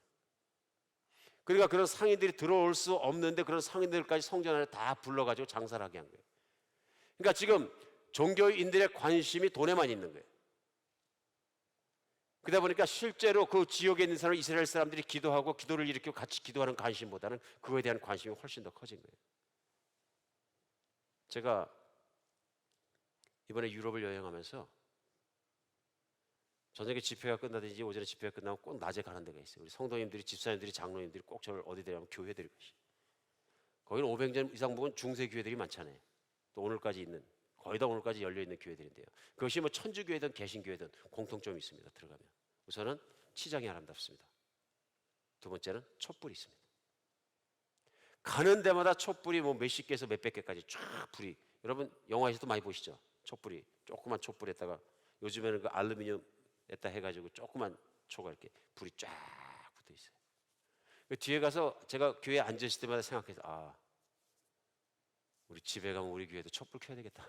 그러니까 그런 상인들이 들어올 수 없는데 그런 상인들까지 성전 안에 다 불러가지고 장사를 하게 한 거예요. 그러니까 지금 종교인들의 관심이 돈에만 있는 거예요. 그러다 보니까 실제로 그 지역에 있는 사람, 이스라엘 사람들이 기도하고 기도를 일으키고 같이 기도하는 관심보다는 그거에 대한 관심이 훨씬 더 커진 거예요. 제가 이번에 유럽을 여행하면서 저녁에 집회가 끝나든지 오전에 집회가 끝나면 꼭 낮에 가는 데가 있어요. 우리 성도님들이, 집사님들이, 장로님들이 꼭 저를 어디 데려가면 교회들이 가시. 거기는 500년 이상 보면 중세 교회들이 많잖아요. 또 오늘까지 있는 거의 다 오늘까지 열려있는 교회들인데요. 그것이 뭐 천주교회든 개신교회든 공통점이 있습니다. 들어가면 우선은 치장이 아름답습니다. 두 번째는 촛불이 있습니다. 가는 데마다 촛불이 뭐 몇십 개에서 몇백 개까지 쫙 불이, 여러분 영화에서도 많이 보시죠? 촛불이, 조그만 촛불에다가, 요즘에는 그 알루미늄에다 해가지고 조그만 초가 이렇게 불이 쫙 붙어 있어요. 그 뒤에 가서 제가 교회에 앉으실 때마다 생각해서, 아, 우리 집에 가면 우리 교회도 촛불 켜야 되겠다.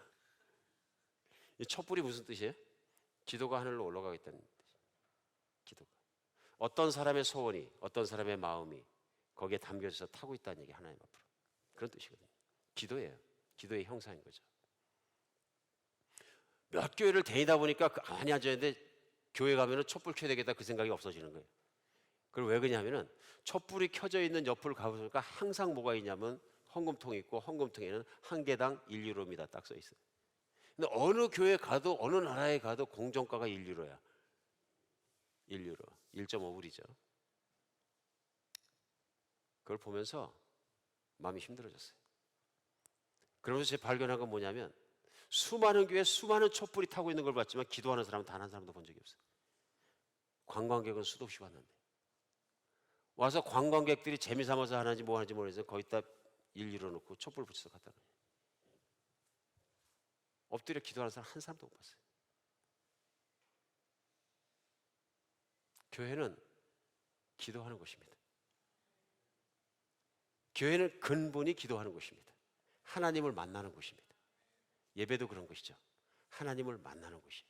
이 촛불이 무슨 뜻이에요? 기도가 하늘로 올라가겠다는 뜻이에요. 기도가. 어떤 사람의 소원이, 어떤 사람의 마음이 거기에 담겨져서 타고 있다는 얘기, 하나님 앞으로. 그런 뜻이거든요. 기도예요. 기도의 형상인 거죠. 몇 교회를 다니다 보니까 가만히 앉아있는데 교회 가면은 촛불 켜야 되겠다 그 생각이 없어지는 거예요. 그리고 왜 그러냐면은 촛불이 켜져 있는 옆을 가보니까 항상 뭐가 있냐면 헌금통이 있고, 헌금통에는 한 개당 1유로입니다. 딱 써 있어요. 근데 어느 교회 가도, 어느 나라에 가도 공정가가 1유로야. 1유로. 1.5불이죠. 그걸 보면서 마음이 힘들어졌어요. 그러면서 제가 발견한 건 뭐냐면, 수많은 교회에 수많은 촛불이 타고 있는 걸 봤지만 기도하는 사람은 단 한 사람도 본 적이 없어요. 관광객은 수도 없이 왔는데, 와서 관광객들이 재미삼아서 하는지 뭐 하는지 모르겠어요. 거기다 1유로 놓고 촛불 붙여서 갔다 가요. 엎드려 기도하는 사람 한 사람도 못 봤어요. 교회는 기도하는 곳입니다. 교회는 근본이 기도하는 곳입니다. 하나님을 만나는 곳입니다. 예배도 그런 것이죠. 하나님을 만나는 곳이에요.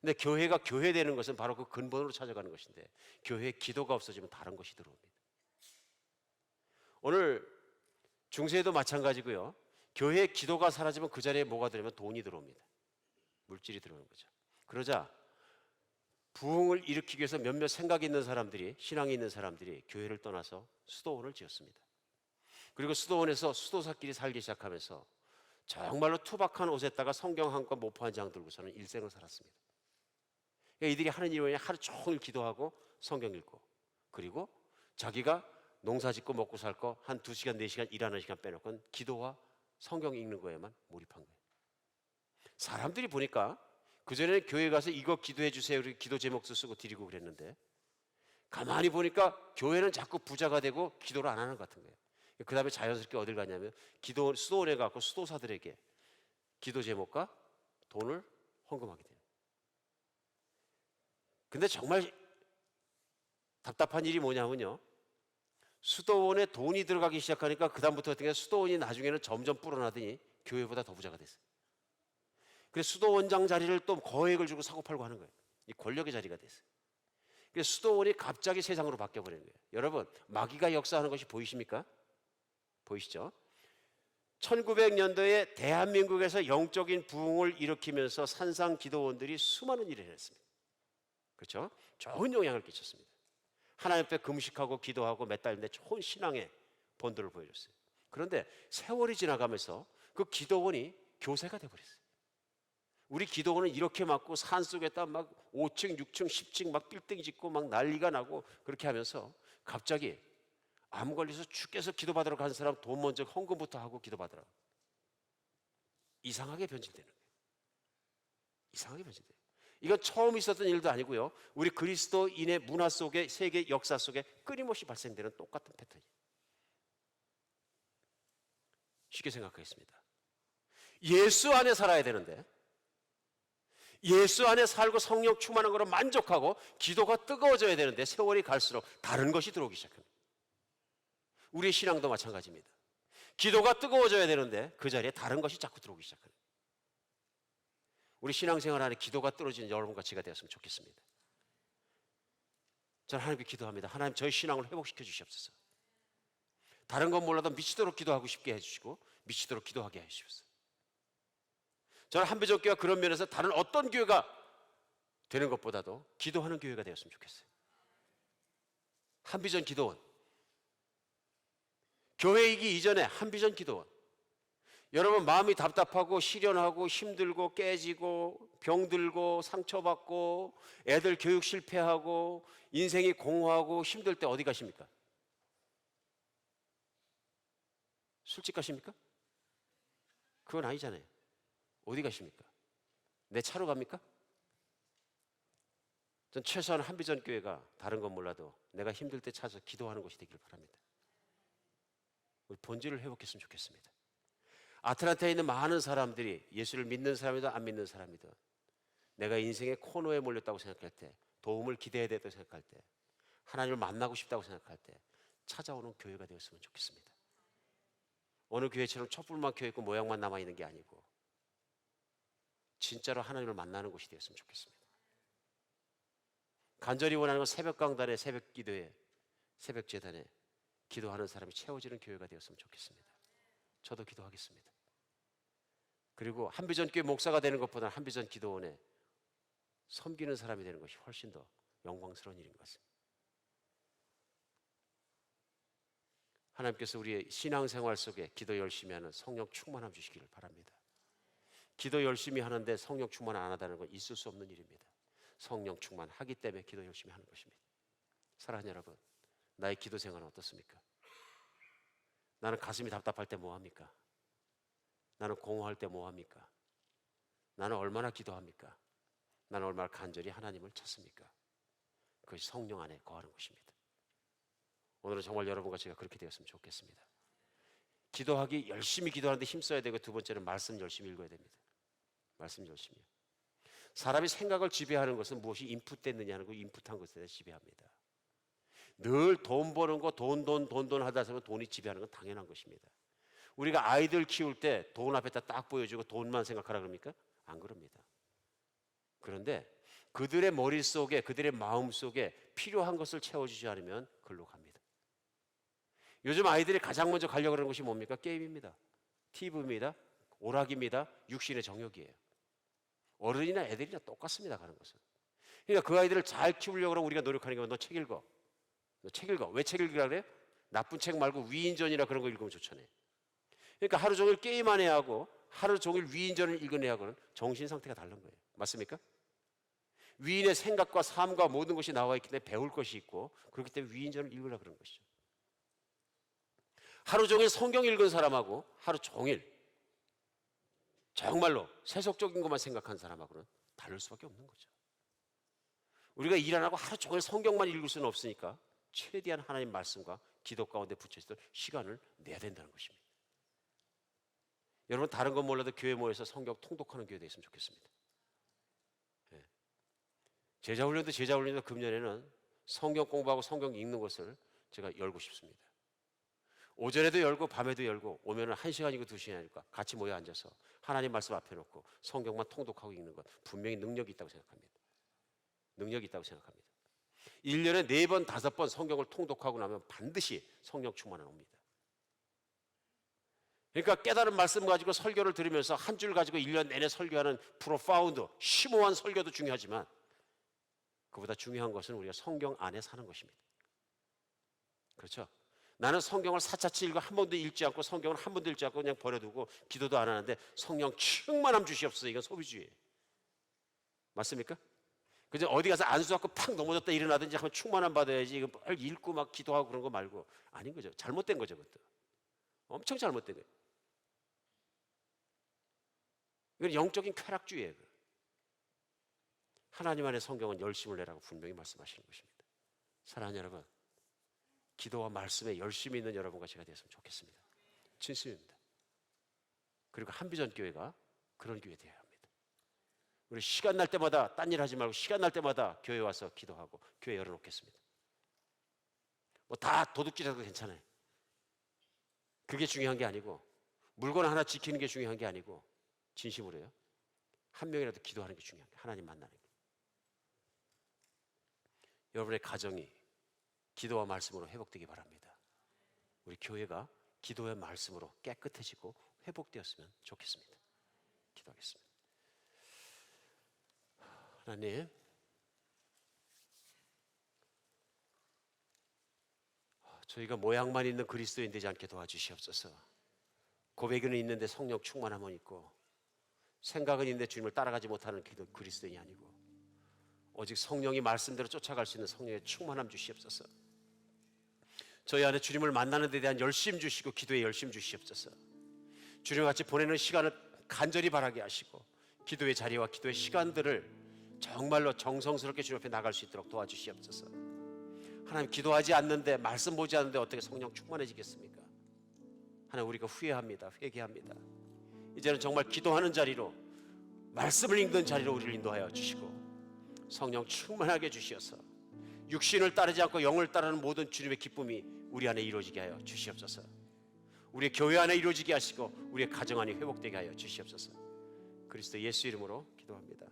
근데 교회가 교회되는 것은 바로 그 근본으로 찾아가는 것인데, 교회에 기도가 없어지면 다른 것이 들어옵니다. 오늘 중세에도 마찬가지고요. 교회에 기도가 사라지면 그 자리에 뭐가 들어오면 돈이 들어옵니다. 물질이 들어오는 거죠. 그러자 부흥을 일으키기 위해서 몇몇 생각이 있는 사람들이, 신앙이 있는 사람들이 교회를 떠나서 수도원을 지었습니다. 그리고 수도원에서 수도사끼리 살기 시작하면서 정말로 투박한 옷에다가 성경 한 권 모포 한 장 들고서는 일생을 살았습니다. 그러니까 이들이 하는 일이 뭐냐, 하루 종일 기도하고 성경 읽고, 그리고 자기가 농사 짓고 먹고 살 거 한 2시간 4시간 일하는 시간 빼놓고는 기도와 성경 읽는 거에만 몰입한 거예요. 사람들이 보니까 그전에는 교회 가서 이거 기도해 주세요, 이렇게 기도 제목도 쓰고 드리고 그랬는데, 가만히 보니까 교회는 자꾸 부자가 되고 기도를 안 하는 것 같은 거예요. 그 다음에 자연스럽게 어딜 갔냐면 수도원에 가고 수도사들에게 기도 제목과 돈을 헌금하게 돼요. 근데 정말 답답한 일이 뭐냐면요, 수도원에 돈이 들어가기 시작하니까 그 다음부터 어떻게 수도원이 나중에는 점점 불어나더니 교회보다 더 부자가 됐어요. 그래서 수도원장 자리를 또 거액을 주고 사고 팔고 하는 거예요. 이 권력의 자리가 됐어요. 그래서 수도원이 갑자기 세상으로 바뀌어버리는 거예요. 여러분, 마귀가 역사하는 것이 보이십니까? 보이시죠? 1900년도에 대한민국에서 영적인 부흥을 일으키면서 산상 기도원들이 수많은 일을 했습니다. 그렇죠? 좋은 영향을 끼쳤습니다. 하나님 앞에 금식하고 기도하고 몇 달인데 좋은 신앙의 본도를 보여줬어요. 그런데 세월이 지나가면서 그 기도원이 교세가 돼버렸어요. 우리 기도원은 이렇게 맞고 산속에다 막 5층, 6층, 10층 막 빌딩 짓고 막 난리가 나고 그렇게 하면서 갑자기 암 걸려서 죽겠어 기도받으러 간 사람 돈 먼저 헌금부터 하고 기도받으라. 이상하게 변질되는 거예요. 이상하게 변질돼요. 이건 처음 있었던 일도 아니고요. 우리 그리스도인의 문화 속에, 세계 역사 속에 끊임없이 발생되는 똑같은 패턴이에요. 쉽게 생각하겠습니다. 예수 안에 살아야 되는데, 예수 안에 살고 성령 충만한 거로 만족하고 기도가 뜨거워져야 되는데 세월이 갈수록 다른 것이 들어오기 시작합니다. 우리의 신앙도 마찬가지입니다. 기도가 뜨거워져야 되는데 그 자리에 다른 것이 자꾸 들어오기 시작합니다. 우리 신앙생활 안에 기도가 떨어지는 여러분과 제가 되었으면 좋겠습니다. 저는 하나님께 기도합니다. 하나님, 저희 신앙을 회복시켜 주시옵소서. 다른 건 몰라도 미치도록 기도하고 싶게 해주시고 미치도록 기도하게 해주시옵소서. 저는 한배적교회가 그런 면에서 다른 어떤 교회가 되는 것보다도 기도하는 교회가 되었으면 좋겠어요. 한비전 기도원, 교회이기 이전에 한비전 기도원. 여러분 마음이 답답하고 시련하고 힘들고 깨지고 병들고 상처받고 애들 교육 실패하고 인생이 공허하고 힘들 때 어디 가십니까? 술집 가십니까? 그건 아니잖아요. 어디 가십니까? 내 차로 갑니까? 전 최소한 한비전 교회가 다른 건 몰라도 내가 힘들 때 찾아서 기도하는 곳이 되길 바랍니다. 우리 본질을 회복했으면 좋겠습니다. 아틀란타에 있는 많은 사람들이 예수를 믿는 사람이든 안 믿는 사람이든 내가 인생의 코너에 몰렸다고 생각할 때, 도움을 기대해야 된다고 생각할 때, 하나님을 만나고 싶다고 생각할 때 찾아오는 교회가 되었으면 좋겠습니다. 어느 교회처럼 촛불만 켜있고 모양만 남아있는 게 아니고 진짜로 하나님을 만나는 곳이 되었으면 좋겠습니다. 간절히 원하는 건 새벽 강단에, 새벽 기도에, 새벽 제단에 기도하는 사람이 채워지는 교회가 되었으면 좋겠습니다. 저도 기도하겠습니다. 그리고 한비전 교회 목사가 되는 것보다는 한비전 기도원에 섬기는 사람이 되는 것이 훨씬 더 영광스러운 일인 것 같습니다. 하나님께서 우리의 신앙생활 속에 기도 열심히 하는 성령 충만함 주시기를 바랍니다. 기도 열심히 하는데 성령 충만 안 하다는 건 있을 수 없는 일입니다. 성령 충만하기 때문에 기도 열심히 하는 것입니다. 사랑하는 여러분, 나의 기도 생활은 어떻습니까? 나는 가슴이 답답할 때 뭐합니까? 나는 공허할 때 뭐합니까? 나는 얼마나 기도합니까? 나는 얼마나 간절히 하나님을 찾습니까? 그것이 성령 안에 거하는 것입니다. 오늘은 정말 여러분과 제가 그렇게 되었으면 좋겠습니다. 기도하기, 열심히 기도하는데 힘써야 되고, 두 번째는 말씀 열심히 읽어야 됩니다. 말씀 열심히요. 사람이 생각을 지배하는 것은 무엇이 인풋됐느냐는 거, 인풋한 것에 대해 지배합니다. 늘 돈 버는 거, 돈 하다 보면 돈이 지배하는 건 당연한 것입니다. 우리가 아이들 키울 때 돈 앞에다 딱 보여주고 돈만 생각하라 그럽니까? 안 그럽니다. 그런데 그들의 머릿속에, 그들의 마음속에 필요한 것을 채워주지 않으면 글로 갑니다. 요즘 아이들이 가장 먼저 가려고 하는 것이 뭡니까? 게임입니다. TV입니다. 오락입니다. 육신의 정욕이에요. 어른이나 애들이나 똑같습니다, 가는 것은. 그러니까 그 아이들을 잘 키우려고 하면 우리가 노력하는 게, 너 책 읽어. 너 책 읽어. 왜 책 읽으라 그래? 나쁜 책 말고 위인전이나 그런 거 읽으면 좋잖아요. 그러니까 하루 종일 게임만 해야 하고 하루 종일 위인전을 읽어내야 하고는 정신 상태가 다른 거예요. 맞습니까? 위인의 생각과 삶과 모든 것이 나와 있기 때문에 배울 것이 있고, 그렇기 때문에 위인전을 읽으려고 그런 것이죠. 하루 종일 성경 읽은 사람하고 하루 종일 정말로 세속적인 것만 생각한 사람하고는 다를 수밖에 없는 거죠. 우리가 일 안 하고 하루 종일 성경만 읽을 수는 없으니까 최대한 하나님 말씀과 기도 가운데 붙여있을 시간을 내야 된다는 것입니다. 여러분, 다른 건 몰라도 교회 모여서 성경 통독하는 교회 되었으면 좋겠습니다. 네. 제자훈련도 금년에는 성경 공부하고 성경 읽는 것을 제가 열고 싶습니다. 오전에도 열고 밤에도 열고, 오면은 1시간이고 2시간이니까 같이 모여 앉아서 하나님 말씀 앞에 놓고 성경만 통독하고 읽는 것, 분명히 능력이 있다고 생각합니다. 능력이 있다고 생각합니다. 1년에 4번, 5번 성경을 통독하고 나면 반드시 성령 충만이 옵니다. 그러니까 깨달은 말씀 가지고 설교를 들으면서 한 줄 가지고 1년 내내 설교하는 프로파운드, 심오한 설교도 중요하지만, 그보다 중요한 것은 우리가 성경 안에 사는 것입니다. 그렇죠? 나는 성경을 사차치 읽고 한 번도 읽지 않고, 성경을 한 번도 읽지 않고 그냥 버려두고 기도도 안 하는데 성령 충만함 주시옵소서. 이건 소비주의예요. 맞습니까? 그저 어디 가서 안수 갖고 팍 넘어졌다 일어나든지 하면 충만함 받아야지, 이거 뭘 읽고 막 기도하고 그런 거 말고. 아닌 거죠. 잘못된 거죠. 그것도 엄청 잘못된 거예요. 이건 영적인 쾌락주의예요. 하나님 안에 성경은 열심을 내라고 분명히 말씀하시는 것입니다. 사랑하는 여러분, 기도와 말씀에 열심히 있는 여러분과 제가 되었으면 좋겠습니다. 진심입니다. 그리고 한비전 교회가 그런 교회 되어야 합니다. 우리 시간 날 때마다 딴 일 하지 말고 시간 날 때마다 교회 와서 기도하고 교회 열어놓겠습니다. 뭐 다 도둑질해도 괜찮아요. 그게 중요한 게 아니고, 물건 하나 지키는 게 중요한 게 아니고, 진심으로요, 한 명이라도 기도하는 게 중요한 게, 하나님 만나는 게. 여러분의 가정이 기도와 말씀으로 회복되기 바랍니다. 우리 교회가 기도의 말씀으로 깨끗해지고 회복되었으면 좋겠습니다. 기도하겠습니다. 하나님, 저희가 모양만 있는 그리스도인 되지 않게 도와주시옵소서. 고백은 있는데 성령 충만함은 있고, 생각은 있는데 주님을 따라가지 못하는 그리스도인이 아니고, 오직 성령이 말씀대로 쫓아갈 수 있는 성령의 충만함 주시옵소서. 저희 안에 주님을 만나는 데 대한 열심 주시고 기도에 열심 주시옵소서. 주님과 같이 보내는 시간을 간절히 바라게 하시고 기도의 자리와 기도의 시간들을 정말로 정성스럽게 주님 앞에 나갈 수 있도록 도와주시옵소서. 하나님, 기도하지 않는데, 말씀 보지 않는데 어떻게 성령 충만해지겠습니까? 하나님, 우리가 후회합니다. 회개합니다. 이제는 정말 기도하는 자리로, 말씀을 읽는 자리로 우리를 인도하여 주시고 성령 충만하게 주시어서 육신을 따르지 않고 영을 따르는 모든 주님의 기쁨이 우리 안에 이루어지게 하여 주시옵소서. 우리의 교회 안에 이루어지게 하시고 우리의 가정 안에 회복되게 하여 주시옵소서. 그리스도 예수 이름으로 기도합니다.